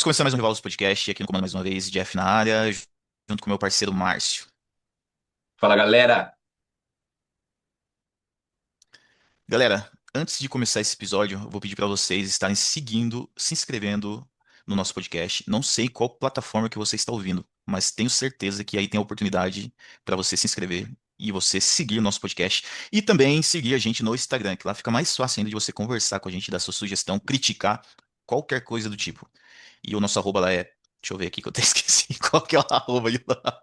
Começando mais um Rivaldos Podcast, aqui no comando mais uma vez, Jeff na área, junto com meu parceiro Márcio. Fala, galera. Galera, antes de começar esse episódio, eu vou pedir para vocês estarem seguindo, se inscrevendo no nosso podcast. Não sei qual plataforma que você está ouvindo, mas tenho certeza que aí tem a oportunidade para você se inscrever e você seguir o nosso podcast. E também seguir a gente no Instagram, que lá fica mais fácil ainda de você conversar com a gente, dar sua sugestão, criticar qualquer coisa do tipo. E o nosso arroba lá é. Deixa eu ver aqui que eu até esqueci qual que é o arroba de lá.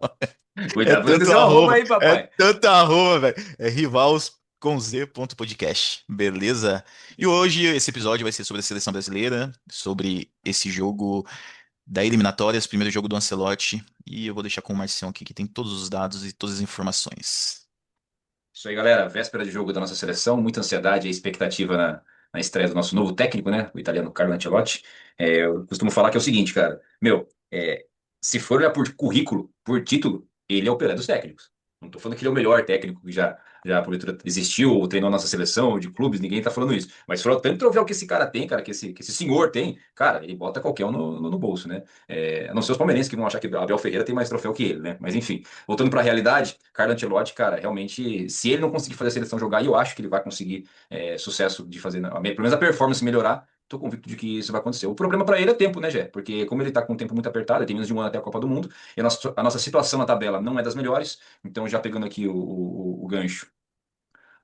É Cuidado pra não tanto esquecer o arroba arroba, aí, é papai. tanto arroba, velho. É rivals com z.podcast, beleza? E hoje esse episódio vai ser sobre a seleção brasileira, sobre esse jogo da eliminatórias, primeiro jogo do Ancelotti, e eu vou deixar com o Marcião aqui que tem todos os dados e todas as informações. Isso aí, galera. Véspera de jogo da nossa seleção, muita ansiedade e expectativa na estreia do nosso novo técnico, né? O italiano Carlo Ancelotti. Eu costumo falar que é o seguinte, cara. Se for olhar por currículo, por título, ele é o Pelé dos técnicos. Não tô falando que ele é o melhor técnico que já porventura existiu ou treinou a nossa seleção ou de clubes, ninguém tá falando isso. Mas falou tanto troféu que esse cara tem, cara, que esse senhor tem, cara, ele bota qualquer um no bolso, né? A não ser os palmeirenses que vão achar que Abel Ferreira tem mais troféu que ele, né? Mas enfim. Voltando para a realidade, Carlo Ancelotti, cara, realmente, se ele não conseguir fazer a seleção jogar, e eu acho que ele vai conseguir sucesso de fazer, pelo menos a performance melhorar, tô convicto de que isso vai acontecer. O problema para ele é tempo, né, Jé? Porque como ele tá com o tempo muito apertado, ele tem menos de um ano até a Copa do Mundo, e a nossa situação na tabela não é das melhores, então já pegando aqui o gancho.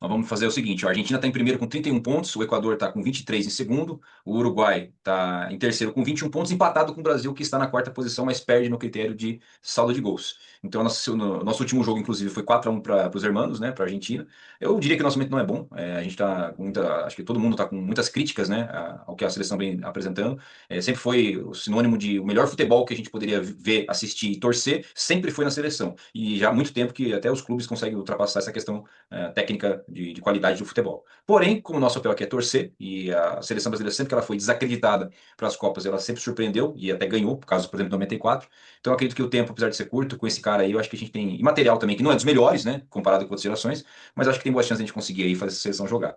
Nós vamos fazer o seguinte: a Argentina está em primeiro com 31 pontos, o Equador está com 23 em segundo, o Uruguai está em terceiro com 21 pontos, empatado com o Brasil, que está na quarta posição, mas perde no critério de saldo de gols. Então, nosso último jogo, inclusive, foi 4-1 para os hermanos, né, para a Argentina. Eu diria que o nosso momento não é bom. A gente está com muita. Acho que todo mundo está com muitas críticas, né, ao que a seleção vem apresentando. Sempre foi o sinônimo de o melhor futebol que a gente poderia ver, assistir e torcer, sempre foi na seleção. E já há muito tempo que até os clubes conseguem ultrapassar essa questão técnica de qualidade do futebol. Porém, como o nosso papel aqui é torcer, e a seleção brasileira, sempre que ela foi desacreditada para as Copas, ela sempre surpreendeu e até ganhou, por causa, por exemplo, de 94. Então, eu acredito que o tempo, apesar de ser curto, com esse cara aí, eu acho que a gente tem. E material também, que não é dos melhores, né, comparado com outras gerações, mas acho que tem boa chance de a gente conseguir aí fazer essa seleção jogar.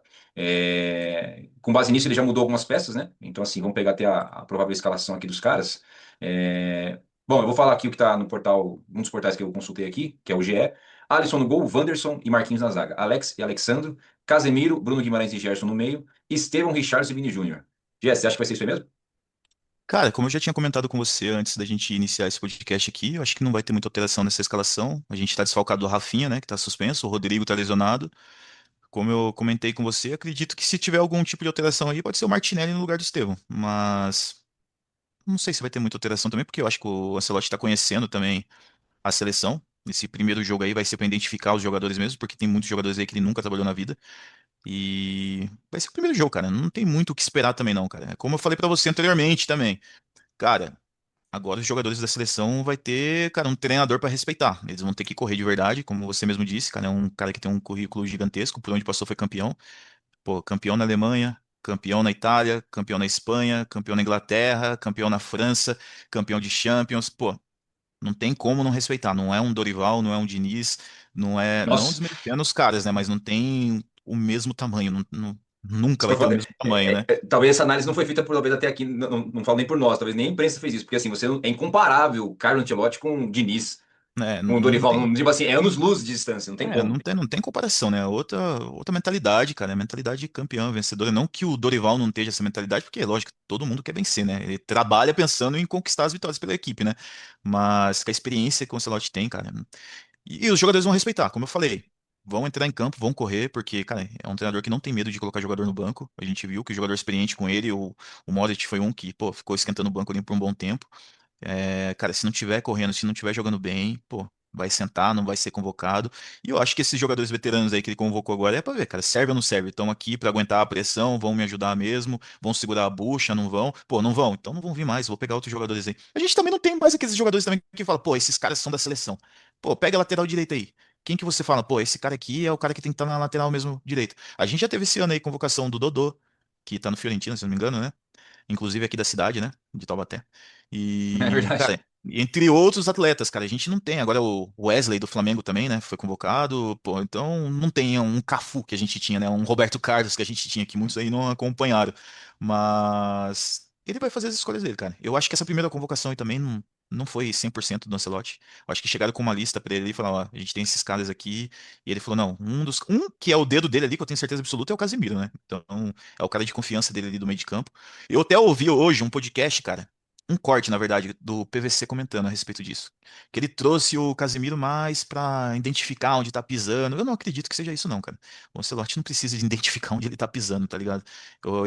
Com base nisso, ele já mudou algumas peças, né? Então, assim, vamos pegar até a provável escalação aqui dos caras. Bom, eu vou falar aqui o que está no portal, um dos portais que eu consultei aqui, que é o GE. Alisson no gol, Wanderson e Marquinhos na zaga. Alex e Alexandro, Casemiro, Bruno Guimarães e Gerson no meio, Estevão, Richarlison e Vini Júnior. Jess, você acha que vai ser isso aí mesmo? Cara, como eu já tinha comentado com você antes da gente iniciar esse podcast aqui, eu acho que não vai ter muita alteração nessa escalação. A gente tá desfalcado do Rafinha, né, que tá suspenso, o Rodrigo tá lesionado. Como eu comentei com você, acredito que se tiver algum tipo de alteração aí, pode ser o Martinelli no lugar do Estevão. Mas não sei se vai ter muita alteração também, porque eu acho que o Ancelotti está conhecendo também a seleção. Esse primeiro jogo aí vai ser para identificar os jogadores mesmo, porque tem muitos jogadores aí que ele nunca trabalhou na vida. E vai ser o primeiro jogo, cara. Não tem muito o que esperar também, não, cara. É como eu falei para você anteriormente também. Cara, agora os jogadores da seleção vai ter, cara, um treinador para respeitar. Eles vão ter que correr de verdade, como você mesmo disse, cara. É um cara que tem um currículo gigantesco, por onde passou foi campeão. Pô, campeão na Alemanha, campeão na Itália, campeão na Espanha, campeão na Inglaterra, campeão na França, campeão de Champions. Pô, não tem como não respeitar. Não é um Dorival, não é um Diniz, não é. Não Nossa, desmerecendo os caras, né? Mas não tem o mesmo tamanho. Nunca se vai for ter o fa- mesmo tamanho, né? talvez essa análise não foi feita por talvez até aqui, não falo nem por nós, talvez nem a imprensa fez isso, porque assim, é incomparável o Carlo Ancelotti com o Diniz, É, com o não Dorival, tem. tipo assim, é anos-luz de distância, não tem como. Não tem comparação, né? Outra mentalidade, cara. É mentalidade campeã, vencedora. Não que o Dorival não esteja essa mentalidade, porque, lógico, todo mundo quer vencer, né? Ele trabalha pensando em conquistar as vitórias pela equipe, né? Mas com a experiência que o Ancelotti tem, cara. E os jogadores vão respeitar, como eu falei. Vão entrar em campo, vão correr, porque, cara, é um treinador que não tem medo de colocar jogador no banco. A gente viu que o jogador experiente com ele, o Modric foi um que, pô, ficou esquentando o banco ali por um bom tempo. É, cara, se não tiver correndo, se não tiver jogando bem, pô, vai sentar, não vai ser convocado. E eu acho que esses jogadores veteranos aí que ele convocou agora é pra ver, cara, serve ou não serve? Estão aqui pra aguentar a pressão, vão me ajudar mesmo, vão segurar a bucha, não vão? Pô, não vão, então não vão vir mais, vou pegar outros jogadores aí. A gente também não tem mais aqueles jogadores também que fala, pô, esses caras são da seleção. Pô, pega a lateral direita aí. Quem que você fala, pô, esse cara aqui é o cara que tem que estar na lateral mesmo direito. A gente já teve esse ano aí convocação do Dodô, que tá no Fiorentina, se não me engano, né? Inclusive aqui da cidade, né? De Taubaté. É E, verdade. cara, entre outros atletas, cara, a gente não tem. Agora o Wesley do Flamengo também, né? Foi convocado, pô, então não tem um Cafu que a gente tinha, né? Um Roberto Carlos que a gente tinha, que muitos aí não acompanharam. Mas Ele vai fazer as escolhas dele, cara. Eu acho que essa primeira convocação aí também não foi 100% do Ancelotti. Eu acho que chegaram com uma lista pra ele e falaram, ó, a gente tem esses caras aqui. E ele falou, não, um que é o dedo dele ali, que eu tenho certeza absoluta, é o Casemiro, né? Então, é o cara de confiança dele ali do meio de campo. Eu até ouvi hoje um podcast, cara, um corte, na verdade, do PVC comentando a respeito disso. Que ele trouxe o Casemiro mais pra identificar onde tá pisando. Eu não acredito que seja isso, não, cara. O Ancelotti não precisa de identificar onde ele tá pisando, tá ligado?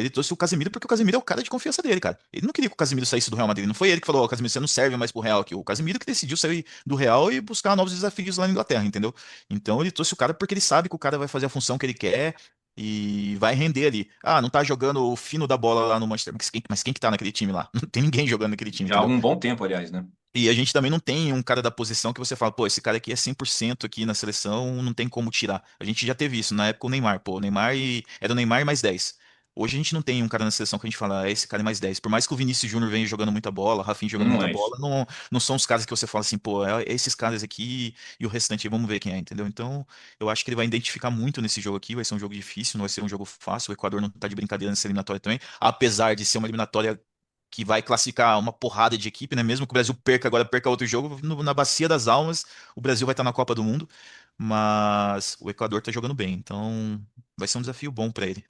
Ele trouxe o Casemiro porque o Casemiro é o cara de confiança dele, cara. Ele não queria que o Casemiro saísse do Real Madrid. Não foi ele que falou, ó, Casemiro, você não serve mais pro Real aqui. O Casemiro que decidiu sair do Real e buscar novos desafios lá na Inglaterra, entendeu? Então ele trouxe o cara porque ele sabe que o cara vai fazer a função que ele quer e vai render ali. Ah, não tá jogando o fino da bola lá no Manchester. Mas quem que tá naquele time lá? Não tem ninguém jogando naquele time, Já há entendeu? um bom tempo, aliás, né? E a gente também não tem um cara da posição que você fala, pô, esse cara aqui é 100% aqui na seleção, não tem como tirar. A gente já teve isso, na época o Neymar, pô, o Neymar era o Neymar mais 10. Hoje a gente não tem um cara na seleção que a gente fala, é esse cara é mais 10. Por mais que o Vinícius Júnior venha jogando muita bola, o Rafinha jogando Não muita é isso. bola, não são os caras que você fala assim, pô, é esses caras aqui e o restante vamos ver quem é, entendeu? Então, eu acho que ele vai identificar muito nesse jogo aqui, vai ser um jogo difícil, não vai ser um jogo fácil, o Equador não tá de brincadeira nessa eliminatória também, apesar de ser uma eliminatória que vai classificar uma porrada de equipe, né? Mesmo que o Brasil perca agora, perca outro jogo, na Bacia das Almas, o Brasil vai estar na Copa do Mundo, mas o Equador tá jogando bem, então vai ser um desafio bom para ele.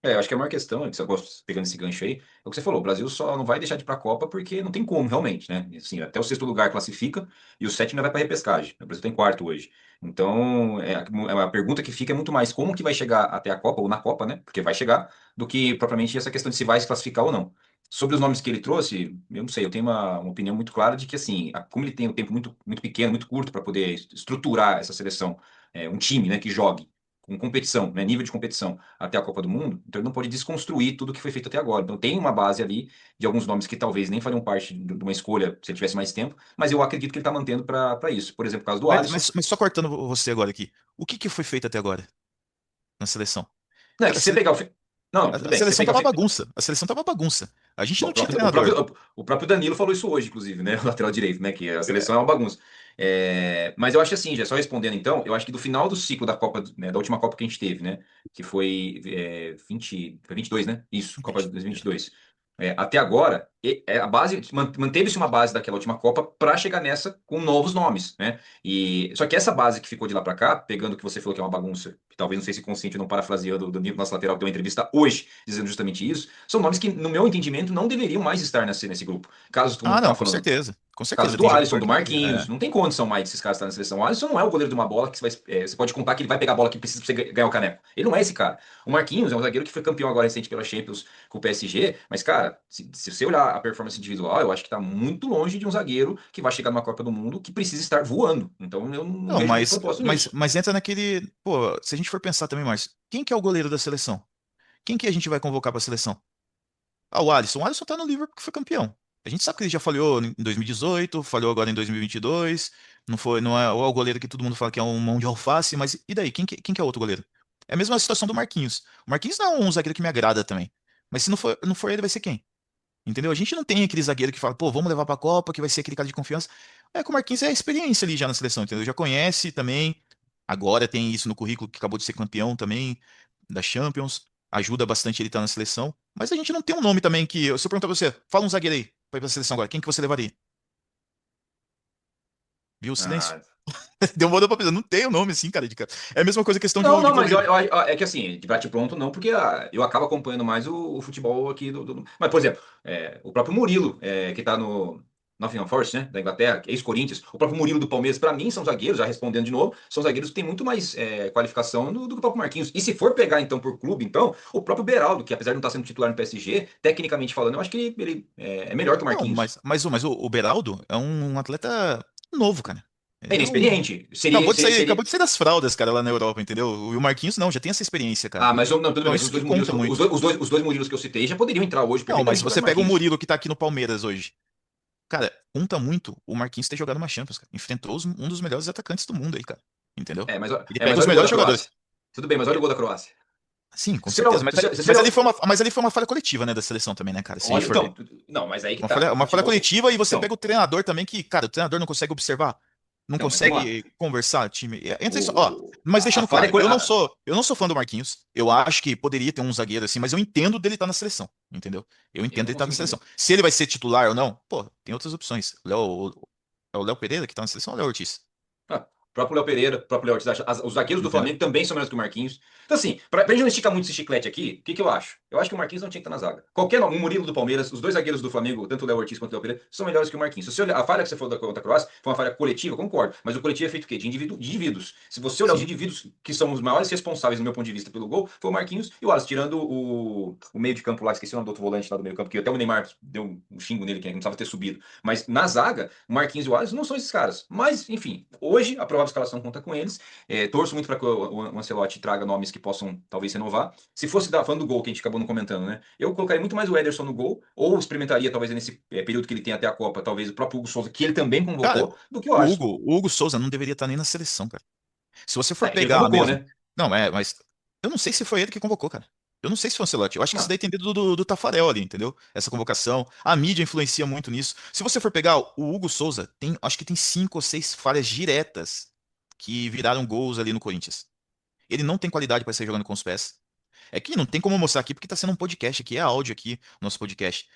Eu acho que a maior questão, é que eu gosto, pegando esse gancho aí, é o que você falou, o Brasil só não vai deixar de ir para a Copa porque não tem como, realmente, né? Assim, até o sexto lugar classifica e o sétimo ainda vai para repescagem. O Brasil tem quarto hoje. Então, a pergunta que fica é muito mais como que vai chegar até a Copa, ou na Copa, né? Porque vai chegar, do que propriamente essa questão de se vai se classificar ou não. Sobre os nomes que ele trouxe, eu não sei, eu tenho uma opinião muito clara de que, assim, como ele tem um tempo muito pequeno, muito curto para poder estruturar essa seleção, um time, né, que jogue com competição, né, nível de competição até a Copa do Mundo, então ele não pode desconstruir tudo que foi feito até agora. Então tem uma base ali de alguns nomes que talvez nem fariam parte de uma escolha se ele tivesse mais tempo, mas eu acredito que ele está mantendo para isso. Por exemplo, o caso do Mas, Alisson. mas, mas só cortando você agora aqui, o que que foi feito até agora na seleção? Não, é que Cara, se você pegar o. Não, a tudo a bem. Se você seleção pegar tá o. uma bagunça. A seleção tá uma bagunça. A gente Bom, não tinha treinador. o próprio Danilo falou isso hoje, inclusive, né? O lateral direito, né? Que a seleção é uma bagunça. Mas eu acho assim, já só respondendo então, eu acho que do final do ciclo da Copa, né, da última Copa que a gente teve, né? Que foi 22, né? Isso, Copa de 2022. Até agora, a base manteve-se uma base daquela última Copa para chegar nessa com novos nomes, né? E só que essa base que ficou de lá para cá, pegando o que você falou que é uma bagunça, que talvez não sei se consciente ou não parafraseando do Nico, nosso lateral, que deu uma entrevista hoje dizendo justamente isso, são nomes que, no meu entendimento, não deveriam mais estar nesse grupo. Caso, como Ah, eu não, estava com falando, certeza. Com caso certeza. do Tem Alisson, jogador do que. Marquinhos, não tem condição mais desses caras estarem na seleção. O Alisson não é o goleiro de uma bola que você pode contar que ele vai pegar a bola que precisa pra você ganhar o caneco. Ele não é esse cara. O Marquinhos é um zagueiro que foi campeão agora recente pela Champions com o PSG, mas, cara, se você olhar a performance individual, eu acho que tá muito longe de um zagueiro que vai chegar numa Copa do Mundo que precisa estar voando. Então eu não Não, vejo muito mas, propósito mas, nisso. mas entra naquele. Pô, se a gente for pensar também, Márcio, quem que é o goleiro da seleção? Quem que a gente vai convocar pra seleção? Ah, o Alisson. O Alisson tá no Liverpool porque foi campeão. A gente sabe que ele já falhou em 2018, falhou agora em 2022. Não foi, não é o goleiro que todo mundo fala que é um mão de alface, mas e daí? Quem que é outro goleiro? É a mesma situação do Marquinhos. O Marquinhos não é um zagueiro que me agrada também. Mas se não for ele, vai ser quem? Entendeu? A gente não tem aquele zagueiro que fala, pô, vamos levar pra Copa, que vai ser aquele cara de confiança. É que o Marquinhos é a experiência ali já na seleção, entendeu? Já conhece também. Agora tem isso no currículo que acabou de ser campeão também da Champions. Ajuda bastante ele estar na seleção. Mas a gente não tem um nome também que. Se eu perguntar pra você, fala um zagueiro aí pra ir pra seleção agora, quem que você levaria? Viu o silêncio? Ah, Demorou pra pensar. Não tem o nome assim, cara, de cara. É a mesma coisa questão de, não, de não, mas goleiro. é que assim, de bate-pronto não, porque eu acabo acompanhando mais o futebol aqui Mas, por exemplo, o próprio Murilo, que tá no Nottingham Forest, né, da Inglaterra, que é ex-Corinthians, o próprio Murilo do Palmeiras, pra mim, são zagueiros, já respondendo de novo, são zagueiros que têm muito mais qualificação do que o próprio Marquinhos. E se for pegar, então, por clube, então, o próprio Beraldo, que apesar de não estar sendo titular no PSG, tecnicamente falando, eu acho que ele é melhor que o Não, Marquinhos. mas o Beraldo é um atleta novo, cara. É Ele é um. inexperiente. Seria, Acabou de seria, sair, acabou seria, de sair das fraldas, cara, lá na Europa, entendeu? O Marquinhos não, já tem essa experiência, cara. mas não, tudo bem, Então mas isso que conta muito. os dois Murilos que eu citei já poderiam entrar hoje Não, mas se perfeitamente no lugar você do pega o Marquinhos. Murilo que tá aqui no Palmeiras hoje, cara, conta muito o Marquinhos ter jogado uma Champions, cara. Enfrentou um dos melhores atacantes do mundo aí, cara. Entendeu? Ele pega Mas os olha o gol melhores da jogadores. Croácia. Tudo bem, mas olha o É, gol da Croácia. sim, com Se você olhar, certeza. Mas ali, se você mas olhar, ali foi uma falha coletiva, né, da seleção também, né, cara? Se a gente olha, for ver. então, não, mas aí que Uma tá. falha, O uma falha futebol. coletiva e você pega Então, o treinador também, que, cara, o treinador não consegue observar. Não Não, mas vamos lá. consegue conversar, time. Entra isso, ó, O, mas a deixando falha é. claro, eu não sou fã do Marquinhos. Eu acho que poderia ter um zagueiro assim, mas eu entendo dele estar na seleção, entendeu? Eu Eu entendo não ele estar na consigo seleção. entender. Se ele vai ser titular ou não, pô, tem outras opções. É o Léo Pereira que tá na seleção ou é o Léo Ortiz? Ah, o próprio Léo Pereira, o próprio Léo Ortiz, os zagueiros do Entendeu? Flamengo também são melhores que o Marquinhos. Então, assim, pra gente não esticar muito esse chiclete aqui, o que que eu acho? Eu acho que o Marquinhos não tinha que estar na zaga. Qualquer nome, o Murilo do Palmeiras, os dois zagueiros do Flamengo, tanto o Léo Ortiz quanto o Léo Pereira, são melhores que o Marquinhos. Se você olhar, a falha que você falou contra a Croácia foi uma falha coletiva, concordo. Mas o coletivo é feito o quê? De indivíduos. Se você olhar os Sim. indivíduos que são os maiores responsáveis, no meu ponto de vista, pelo gol, foi o Marquinhos e o Wallace, tirando o meio de campo lá, esqueci o nome do outro volante lá do meio campo, que até o Neymar deu um xingo nele, que não precisava ter subido. Mas na zaga, o Marquinhos e o Wallace não são esses caras. Mas, enfim, hoje a provável escalação conta com eles. Torço muito para que o Ancelotti traga nomes que possam talvez renovar. Se fosse falando do gol que a gente acabou não comentando, né? Eu colocaria muito mais o Ederson no gol, ou experimentaria talvez nesse período que ele tem até a Copa, talvez o próprio Hugo Souza, que ele também Cara, convocou, do que o Alisson. O Hugo Souza não deveria estar nem na seleção, cara. Se você for É que ele pegar convocou, mesmo. né? Não, mas eu não sei se foi ele que convocou, cara. Eu não sei se foi o Ancelotti. Eu acho que isso Não. daí tem dedo do Tafarel ali, entendeu? Essa convocação. A mídia influencia muito nisso. Se você for pegar o Hugo Souza, acho que tem 5 ou 6 falhas diretas que viraram gols ali no Corinthians. Ele não tem qualidade para sair jogando com os pés. É que não tem como mostrar aqui porque tá sendo um podcast aqui, é áudio aqui, nosso podcast.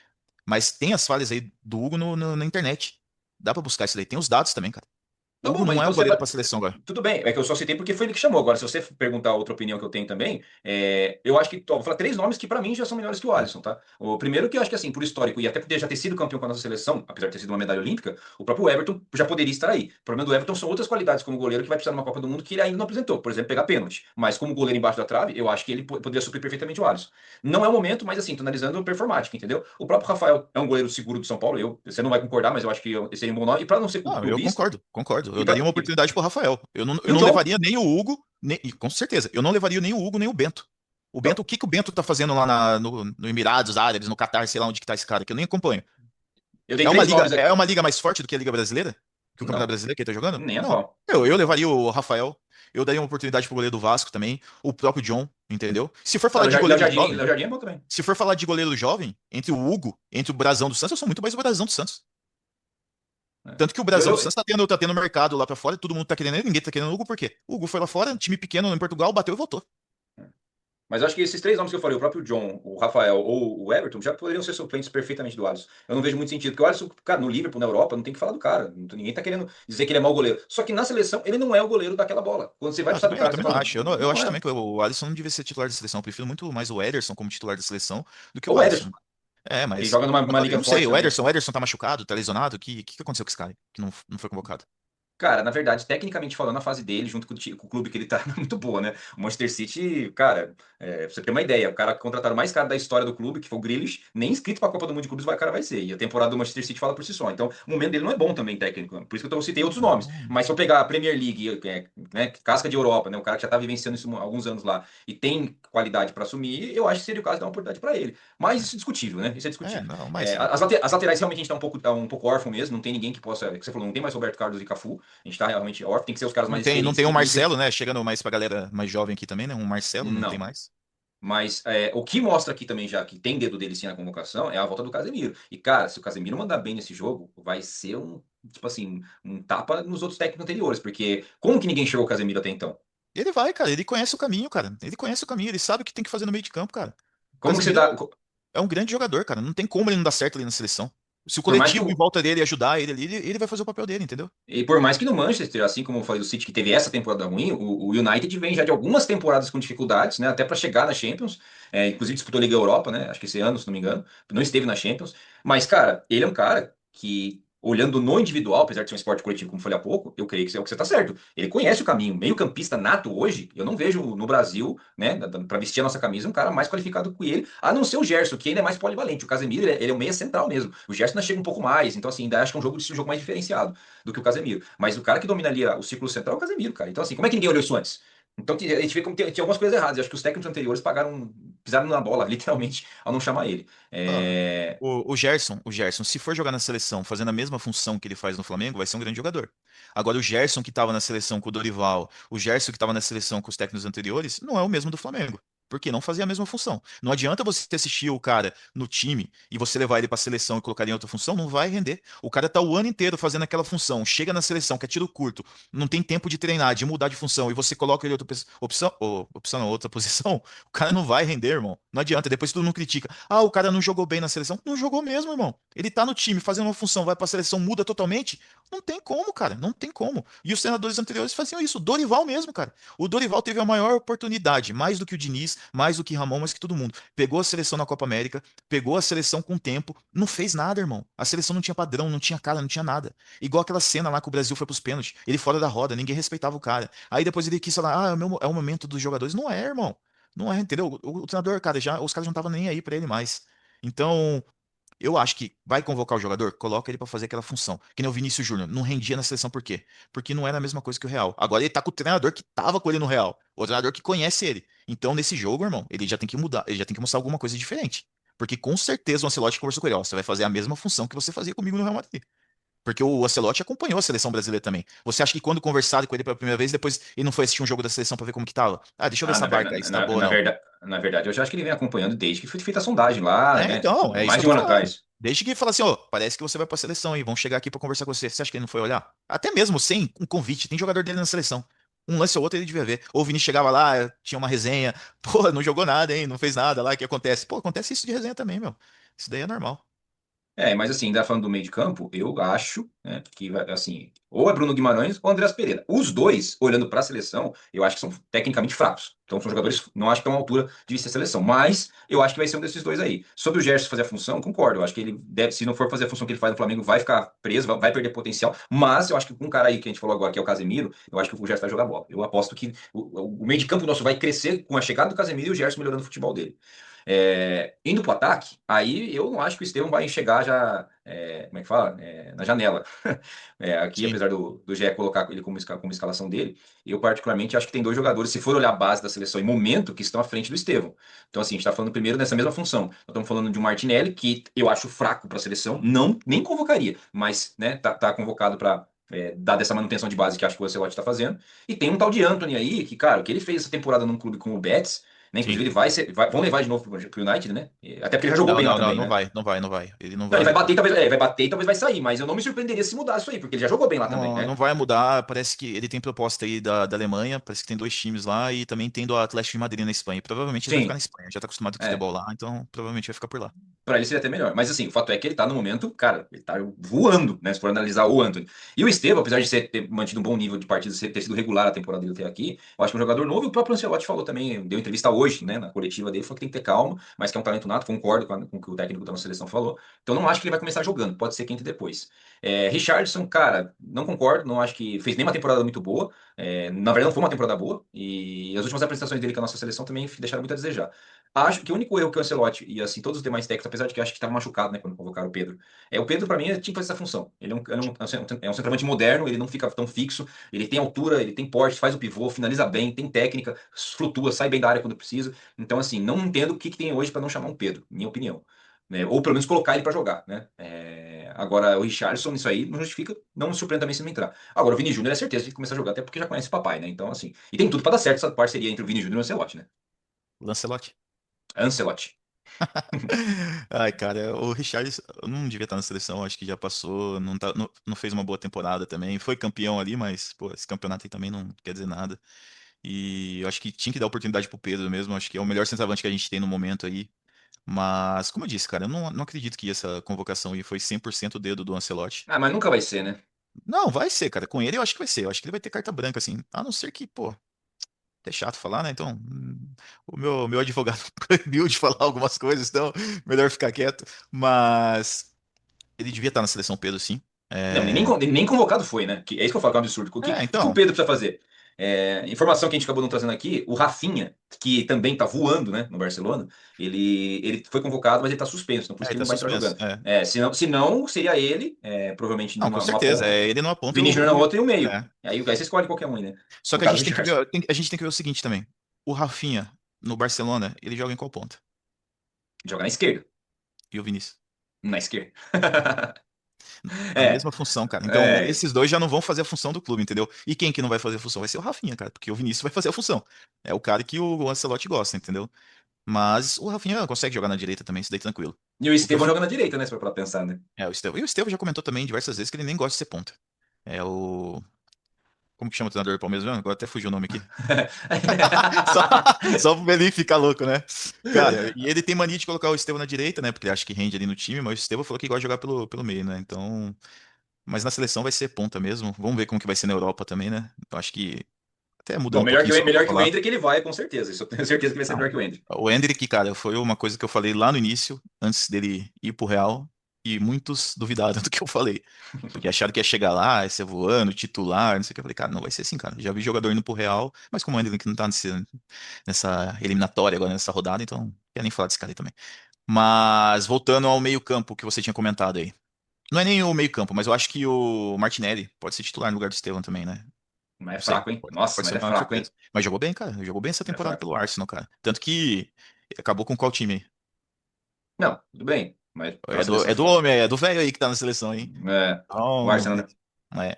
Mas tem as falhas aí do Hugo na internet. Dá pra buscar isso daí. Tem os dados também, cara. Tá O Hugo bom, mas não é então o você goleiro vai. pra seleção agora. Tudo bem, é que eu só citei porque foi ele que chamou. Agora, se você perguntar outra opinião que eu tenho também, eu acho que. Ó, vou falar três nomes que pra mim já são melhores que o É. Alisson, tá? O primeiro que eu acho que, assim, por histórico, e até por já ter sido campeão com a nossa seleção, apesar de ter sido uma medalha olímpica, o próprio Everton já poderia estar aí. O problema do Everton são outras qualidades como goleiro que vai precisar numa Copa do Mundo que ele ainda não apresentou. Por exemplo, pegar pênalti. Mas como goleiro embaixo da trave, eu acho que ele poderia suprir perfeitamente o Alisson. Não é o momento, mas assim, tô analisando o performático, entendeu? O próprio Rafael é um goleiro seguro do São Paulo. Você não vai concordar, mas eu acho que esse seria um bom nome. E pra não ser Não, eu clubista, concordo, concordo. e Eu daria pra, uma e, oportunidade pro Rafael. e Eu o não John. levaria nem o Hugo, e com certeza, eu não levaria nem o Hugo, nem o Bento. O Bento, Então, o que que o Bento tá fazendo lá no Emirados Árabes, no Catar, sei lá onde que tá esse cara, que eu nem acompanho. eu dei É uma três liga, nomes aqui. é uma liga mais forte do que a Liga Brasileira? Que o Campeonato Não, Brasileiro que ele tá jogando? nem a Não. pau. Eu levaria o Rafael. Eu daria uma oportunidade pro goleiro do Vasco também, o próprio John, entendeu? Se for Não, falar de goleiro jovem, Léo Jardim é bom também. se for falar de goleiro jovem, entre o Hugo, entre o Brasão do Santos, eu sou muito mais o Brasão do Santos. Né? Tanto que o Eu, Brasão do Santos eu- tá tendo mercado lá pra fora, todo mundo tá querendo ele, ninguém tá querendo o Hugo, por quê? O Hugo foi lá fora, um time pequeno em Portugal, bateu e voltou. mas acho que esses três nomes que eu falei, o próprio John, o Rafael ou o Everton, já poderiam ser suplentes perfeitamente do Alisson. Eu não vejo muito sentido, porque o Alisson, cara, no Liverpool, na Europa, não tem que falar do cara. Ninguém tá querendo dizer que ele é mau goleiro. Só que na seleção, ele não é o goleiro daquela bola. Quando você vai Ah, precisar do eu cara, você também não fala, acho. Eu não acho é. também que o Alisson não devia ser titular da seleção. Eu prefiro muito mais o Ederson como titular da seleção do que Ou o o Ederson, Alisson. É, que mas joga numa agora eu liga não sei. forte O também. Ederson, o Ederson tá machucado, tá lesionado. O que aconteceu com esse cara que não foi convocado? Cara, na verdade, tecnicamente falando, a fase dele, junto com o clube que ele tá, não é muito boa, né? O Manchester City, cara, pra você ter uma ideia, o cara que contrataram o mais caro da história do clube, que foi o Grealish, nem inscrito pra Copa do Mundo de Clubes o cara vai ser. E a temporada do Manchester City fala por si só. Então, o momento dele não é bom também, técnico. Por isso que eu citei outros nomes. Não. Mas se eu pegar a Premier League, né, casca de Europa, né? O cara que já tá vivenciando isso há alguns anos lá e tem qualidade pra assumir, eu acho que seria o caso de dar uma oportunidade pra ele. Mas isso é discutível, né? Isso é É, discutível. não, mas As laterais realmente a gente tá um pouco órfão mesmo, não tem ninguém que possa. Que você falou, não tem mais Roberto Carlos e Cafu. A gente tá realmente órfão, tem que ser os caras não mais tem, não experientes tem o e Marcelo, né? Chegando mais pra galera mais jovem aqui também, né? Um Marcelo não tem não. mais. Mas o que mostra aqui também já que tem dedo dele sim na convocação é a volta do Casemiro. E cara, se o Casemiro mandar bem nesse jogo, vai ser tipo assim, um tapa nos outros técnicos anteriores, porque como que ninguém chegou o Casemiro até então? Ele vai, cara. Ele conhece o caminho, cara. Ele conhece o caminho. Ele sabe o que tem que fazer no meio de campo, cara. O Como que você Casemiro tá, é um grande jogador, cara. Não tem como ele não dar certo ali na seleção. Se o por mais que coletivo em volta dele ajudar ele ali, ele vai fazer o papel dele, entendeu? e por mais que no Manchester, assim como eu falei do City, que teve essa temporada ruim, o United vem já de algumas temporadas com dificuldades, né? Até para chegar na Champions. Inclusive disputou a Liga Europa, né? Acho que esse ano, se não me engano. Não esteve na Champions. Mas, cara, ele é um cara que, olhando no individual, apesar de ser um esporte coletivo, como falei há pouco, eu creio que é o que você está certo. Ele conhece o caminho. Meio-campista nato hoje, eu não vejo no Brasil, né? Para vestir a nossa camisa, um cara mais qualificado que ele, a não ser o Gerson, que ainda é mais polivalente. O Casemiro, ele é o meia central mesmo. O Gerson ainda chega um pouco mais. Então, assim, ainda acho que é um jogo mais diferenciado do que o Casemiro. Mas o cara que domina ali o círculo central é o Casemiro, cara. Então, assim, como é que ninguém olhou isso antes? Então a gente vê como tinha algumas coisas erradas. Eu acho que os técnicos anteriores pisaram na bola, literalmente, ao não chamar ele. Ah, É, o Gerson, se for jogar na seleção fazendo a mesma função que ele faz no Flamengo, vai ser um grande jogador. Agora, o Gerson que estava na seleção com o Dorival, o Gerson que estava na seleção com os técnicos anteriores, não é o mesmo do Flamengo. Porque não fazia a mesma função. Não adianta você assistir o cara no time e você levar ele pra seleção e colocar ele em outra função, não vai render. O cara tá o ano inteiro fazendo aquela função, chega na seleção, que é tiro curto, não tem tempo de treinar, de mudar de função, e você coloca ele em outra opção, opção não, outra posição, o cara não vai render, irmão. Não adianta. Depois todo mundo critica. Ah, o cara não jogou bem na seleção. Não jogou mesmo, irmão. Ele tá no time fazendo uma função, vai pra seleção, muda totalmente. Não tem como, cara. Não tem como. E os treinadores anteriores faziam isso. O Dorival mesmo, cara. O Dorival teve a maior oportunidade, mais do que o Diniz, mais do que Ramon, mais que todo mundo. Pegou a seleção na Copa América, pegou a seleção com tempo, não fez nada, irmão. A seleção não tinha padrão, não tinha cara, não tinha nada. Igual aquela cena lá que o Brasil foi pros pênaltis. Ele fora da roda, ninguém respeitava o cara. Aí depois ele quis falar, ah, é o momento dos jogadores. Não é, irmão. Não é, entendeu? O treinador, cara, os caras não estavam nem aí pra ele mais. Então, eu acho que vai convocar o jogador, coloca ele pra fazer aquela função. Que nem o Vinícius Júnior, não rendia na seleção por quê? Porque não era a mesma coisa que o Real. Agora ele tá com o treinador que tava com ele no Real, o treinador que conhece ele. Então, nesse jogo, irmão, ele já tem que mudar, ele já tem que mostrar alguma coisa diferente. Porque com certeza o Ancelotti conversou com ele, ó, você vai fazer a mesma função que você fazia comigo no Real Madrid. Porque o Ancelotti acompanhou a seleção brasileira também. Você acha que quando conversaram com ele pela primeira vez, depois ele não foi assistir um jogo da seleção pra ver como que tava? Ah, deixa eu ver Ah, essa barca aí, se tá boa ou não. na verdade, eu já acho que ele vem acompanhando desde que foi feita a sondagem lá, É, né? então, é isso que Mais eu de tô um ano falando. atrás. Desde que fala assim, ó, parece que você vai pra seleção aí, vão chegar aqui pra conversar com você. Você acha que ele não foi olhar? Até mesmo sem um convite, tem jogador dele na seleção. Um lance ou outro ele devia ver. Ou o Vini chegava lá, tinha uma resenha, pô, não jogou nada, hein, não fez nada lá, o que acontece? Pô, acontece isso de resenha também, meu. Isso daí é normal. É, mas assim, ainda falando do meio de campo, eu acho, né, que assim, ou é Bruno Guimarães ou Andreas Pereira. Os dois, olhando para a seleção, eu acho que são tecnicamente fracos. Então são jogadores, não acho que é uma altura de ser seleção, mas eu acho que vai ser um desses dois aí. Sobre o Gerson fazer a função, concordo. Eu acho que ele deve, se não for fazer a função que ele faz no Flamengo, vai ficar preso, vai perder potencial. Mas eu acho que com um cara aí que a gente falou agora, que é o Casemiro, eu acho que o Gerson vai jogar bola. Eu aposto que o meio de campo nosso vai crescer com a chegada do Casemiro e o Gerson melhorando o futebol dele. Indo para o ataque, aí eu não acho que o Estevão vai chegar já, como é que fala? Na janela. Aqui, Sim. apesar do GE colocar ele como escalação dele, eu particularmente acho que tem dois jogadores, se for olhar a base da seleção em momento, que estão à frente do Estevão. Então, assim, a gente está falando primeiro nessa mesma função. Nós estamos falando de um Martinelli, que eu acho fraco para a seleção, não nem convocaria, mas né, tá convocado para dar dessa manutenção de base que acho que o Ancelotti está fazendo. E tem um tal de Anthony aí, que, cara, o que ele fez essa temporada num clube como o Betis, né? Sim. Inclusive, ele vão levar de novo pro United, né? Até porque ele já jogou Não, bem lá não, não, também, não né? vai, não vai, não vai. Ele não Não, ele vai vai. bater, talvez, vai bater e talvez vai sair, mas eu não me surpreenderia se mudasse isso aí, porque ele já jogou bem lá também, Não, né? não vai mudar. Parece que ele tem proposta aí da Alemanha. Parece que tem dois times lá e também tem do Atlético de Madrid na Espanha. Provavelmente ele vai ficar na Sim, Espanha. Já tá acostumado com é. futebol lá, então provavelmente vai ficar por lá. Pra ele seria até melhor. Mas assim, o fato é que ele tá no momento, cara, ele tá voando, né? Se for analisar o Antony. E o Estevão, apesar de ter mantido um bom nível de partida, ter sido regular a temporada dele até aqui, eu acho que é um jogador novo. E o próprio Ancelotti falou também, deu entrevista hoje, né, na coletiva dele, falou que tem que ter calma, mas que é um talento nato, concordo com o que o técnico da nossa seleção falou. Então não acho que ele vai começar jogando, pode ser que entre depois. Richarlison, cara, não concordo, não acho que fez nenhuma temporada muito boa. Na verdade, não foi uma temporada boa. E as últimas apresentações dele com a nossa seleção também deixaram muito a desejar. Acho que o único erro que o Ancelotti e assim todos os demais técnicos, apesar de que eu acho que estava machucado, né, quando convocaram o Pedro, o Pedro para mim tinha que fazer essa função. Ele é um centroavante moderno, ele não fica tão fixo, ele tem altura, ele tem porte, faz o pivô, finaliza bem, tem técnica, flutua, sai bem da área quando precisa. Então assim, não entendo o que tem hoje para não chamar um Pedro, minha opinião. Ou pelo menos colocar ele para jogar, né? Agora o Richarlison isso aí não justifica, não me surpreende também se não entrar. Agora o Vini Júnior é certeza que começar a jogar até porque já conhece o papai, né? Então assim, e tem tudo para dar certo essa parceria entre o Vini Júnior e o Ancelotti, né? Lancelotti. Ancelotti. Ai, cara, o Richarlison não devia estar na seleção, acho que já passou, não fez uma boa temporada também. Foi campeão ali, mas, pô, esse campeonato aí também não quer dizer nada. E eu acho que tinha que dar oportunidade pro Pedro mesmo, acho que é o melhor centroavante que a gente tem no momento aí. Mas, como eu disse, cara, eu não acredito que essa convocação aí foi 100% dedo do Ancelotti. Ah, mas nunca vai ser, né? Não, vai ser, cara. Com ele eu acho que vai ser. Eu acho que ele vai ter carta branca, assim. A não ser que, pô, é chato falar, né? Então, o meu advogado proibiu de falar algumas coisas, então, melhor ficar quieto. Mas ele devia estar na seleção Pedro, sim. Não, É, ele nem convocado foi, né? É isso que eu falo que é um absurdo. O que o então. Pedro precisa fazer? Informação que a gente acabou não trazendo aqui, o Rafinha, que também tá voando, né, no Barcelona, ele foi convocado, mas ele tá suspenso, então por isso É, que ele ele tá não vai estar suspenso. jogando. É. Se não seria ele, provavelmente Não, com numa certeza. ponta, Ele não aponta Vini Júnior na outra e o meio. É. Aí você escolhe qualquer um, aí, né? Só No que a caso, o gente tem que Richard, ver, a gente tem que ver o seguinte também. O Rafinha, no Barcelona, ele joga em qual ponta? joga na esquerda. E o Vinícius? Na esquerda. A É, mesma função, cara. Então, é. esses dois já não vão fazer a função do clube, entendeu? E quem que não vai fazer a função? Vai ser o Rafinha, cara, porque o Vinícius vai fazer a função. É o cara que o Ancelotti gosta, entendeu? Mas o Rafinha consegue jogar na direita também, isso daí tranquilo. E o O que eu... Estevão joga na direita, né? Se for pra pensar, né? É, o Estevão. E o Estevão já comentou também diversas vezes que ele nem gosta de ser ponta. É o. Como que chama o treinador do Palmeiras mesmo? Agora até fugiu o nome aqui. Só, só pro Belinho ficar louco, né? Cara, e ele tem mania de colocar o Estevão na direita, né? Porque ele acha que rende ali no time, mas o Estevão falou que gosta de jogar pelo meio, né? Então. Mas na seleção vai ser ponta mesmo. Vamos ver como que vai ser na Europa também, né? Eu acho que. Até Bom, mudando um pouquinho só pra melhor que o falar. Endrick ele vai, com certeza. Isso eu tenho certeza que vai ser Não. melhor que o Endrick. O Endrick, cara, foi uma coisa que eu falei lá no início, antes dele ir pro Real, e muitos duvidaram do que eu falei. Porque acharam que ia chegar lá, ia ser voando, titular, não sei o que. Eu falei, cara, não vai ser assim, cara. Já vi jogador indo pro Real, mas como o Endrick não tá nessa eliminatória agora, nessa rodada, então não quero nem falar desse cara aí também. Mas voltando ao meio-campo que você tinha comentado aí. Não é nem o meio-campo, mas eu acho que o Martinelli pode ser titular no lugar do Estevam também, né? Mas é Não sei. fraco, hein? Pode, Nossa, pode mas ser é uma fraco, surpresa. hein? Mas jogou bem, cara. Jogou bem essa É temporada fraco. pelo Arsenal, cara. Tanto que acabou com qual time aí? Não, tudo bem. Mas pela É seleção do ficar. homem, é do velho aí que tá na seleção, hein? É, o Então, Arsenal, né? é.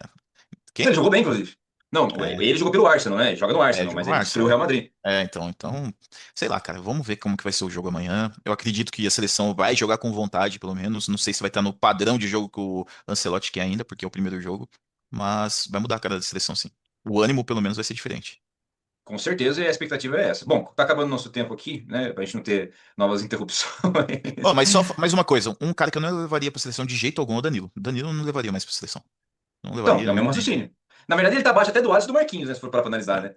Ele Quem? jogou bem, inclusive. Não, É, ele jogou pelo Arsenal, né? Ele joga no é, Arsenal, jogou mas no ele Arsenal, destruiu o é. Real Madrid. Então, sei lá, cara. Vamos ver como que vai ser o jogo amanhã. Eu acredito que a seleção vai jogar com vontade, pelo menos. Não sei se vai estar no padrão de jogo que o Ancelotti quer ainda, porque é o primeiro jogo. Mas vai mudar a cara da seleção, sim. O ânimo, pelo menos, vai ser diferente. Com certeza, e a expectativa é essa. Bom, tá acabando o nosso tempo aqui, né? Pra gente não ter novas Ó, interrupções. mas só mais uma coisa, um cara que eu não levaria pra seleção de jeito algum é o Danilo. Danilo eu não levaria mais pra seleção. Não Então, levaria. é o mesmo raciocínio. Na verdade, ele tá abaixo até do Alisson e do Marquinhos, né? Se for para analisar, né?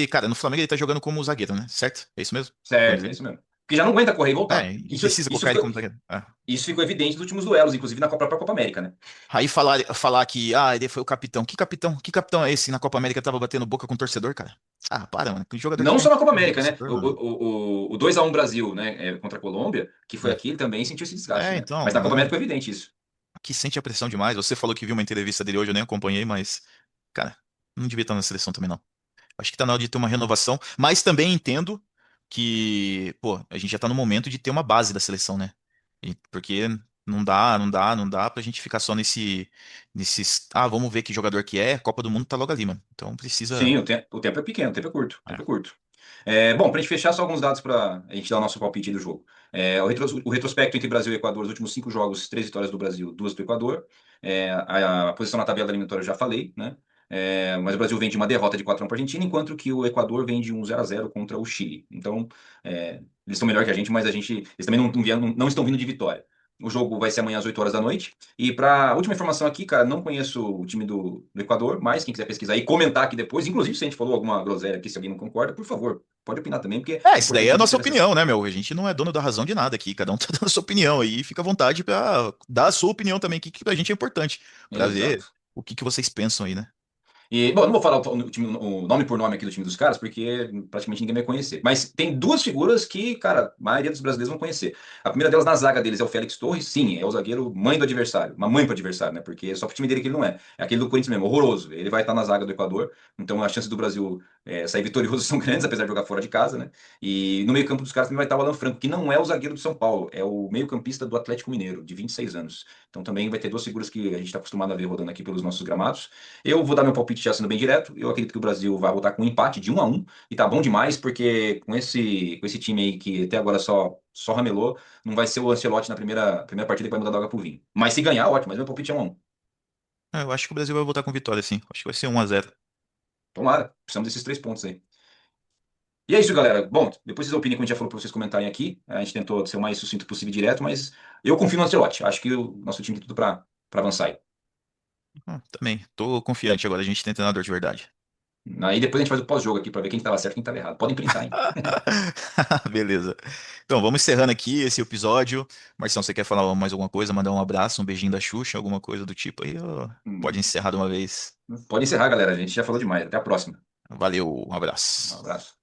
Cara, no Flamengo ele tá jogando como zagueiro, né? Certo? É isso mesmo? Tô Certo, é dizendo? isso mesmo. Porque já não aguenta correr e voltar. E precisa colocar ele como zagueiro. É. Isso ficou evidente nos últimos duelos, inclusive na própria Copa América, né? Aí falar que, ele foi o capitão. Que capitão? Que capitão é esse que na Copa América tava batendo boca com o torcedor, cara? Ah, para, mano. Que jogador que Não vai só na Copa com o América, né? torcedor, mano? O 2-1 Brasil, né? Contra a Colômbia, que foi É, aqui, ele também sentiu esse desgaste, né? então, Mas na Copa não. América foi evidente isso. Aqui sente a pressão demais. Você falou que viu uma entrevista dele hoje, eu nem acompanhei, mas, cara, não devia estar na seleção também, não. Acho que tá na hora de ter uma renovação, mas também entendo que, pô, a gente já tá no momento de ter uma base da seleção, né? Porque não dá pra gente ficar só vamos ver que jogador que é, Copa do Mundo tá logo ali, mano. Então Sim, precisa, o tempo é pequeno, o tempo é curto, o é. tempo é curto. É, bom, para a gente fechar, só alguns dados para a gente dar o nosso palpite do jogo. O retrospecto entre Brasil e Equador, os últimos 5 jogos, 3 vitórias do Brasil, 2 do Equador. A posição na tabela eliminatória eu já falei, né? Mas o Brasil vem de uma derrota de 4-1 para a Argentina, enquanto que o Equador vem de um 0-0 contra o Chile. Então, eles estão melhor que a gente, mas eles também não estão vindo de vitória. O jogo vai ser amanhã às 8 horas da noite. E para última informação aqui, cara, não conheço o time do Equador, mas quem quiser pesquisar e comentar aqui depois, inclusive se a gente falou alguma groselha aqui, se alguém não concorda, por favor, pode opinar também, porque é Isso daí importante é a a gente nossa ter essa. opinião, né, meu? A gente não é dono da razão de nada aqui, cada um tá dando a sua opinião aí, fica à vontade pra dar a sua opinião também, que pra gente é importante, pra ver Exato. o que que vocês pensam aí, né? E, bom, eu não vou falar o nome por nome aqui do time dos caras, porque praticamente ninguém vai conhecer. Mas tem duas figuras que, cara, a maioria dos brasileiros vão conhecer. A primeira delas na zaga deles é o Félix Torres, sim, é o zagueiro mãe do adversário, uma mãe pro adversário, né? Porque só pro time dele que ele não é. É aquele do Corinthians mesmo, horroroso. Ele vai estar na zaga do Equador, então as chances do Brasil sair vitorioso são grandes, apesar de jogar fora de casa, né? E no meio-campo dos caras também vai estar o Alan Franco, que não é o zagueiro do São Paulo, é o meio-campista do Atlético Mineiro, de 26 anos. Então também vai ter duas figuras que a gente está acostumado a ver rodando aqui pelos nossos gramados. Eu vou dar meu palpite já sendo bem direto. Eu acredito que o Brasil vai voltar com um empate de 1-1 e tá bom demais, porque com esse time aí que até agora só ramelou, não vai ser o Ancelotti na primeira partida que vai mudar da água pro vinho. Mas se ganhar, ótimo, mas meu palpite é 1-1. Eu acho que o Brasil vai voltar com vitória, sim. Acho que vai ser 1-0. Tomara, precisamos desses 3 pontos aí. E é isso, galera. Bom, depois vocês opinem, como a gente já falou para vocês comentarem aqui. A gente tentou ser o mais sucinto possível e direto, mas eu confio no Ancelotti. Acho que o nosso time tem tudo para avançar aí. Também, tô confiante agora, a gente tem treinador de verdade. Aí depois a gente faz o pós-jogo aqui para ver quem estava certo e quem estava errado. Podem printar, hein? Beleza. Então, vamos encerrando aqui esse episódio. Marção, você quer falar mais alguma coisa? Mandar um abraço, um beijinho da Xuxa, alguma coisa do tipo aí? Ou pode Hum, encerrar de uma vez. Pode encerrar, galera. A gente já falou demais. Até a próxima. Valeu, um Um abraço. abraço.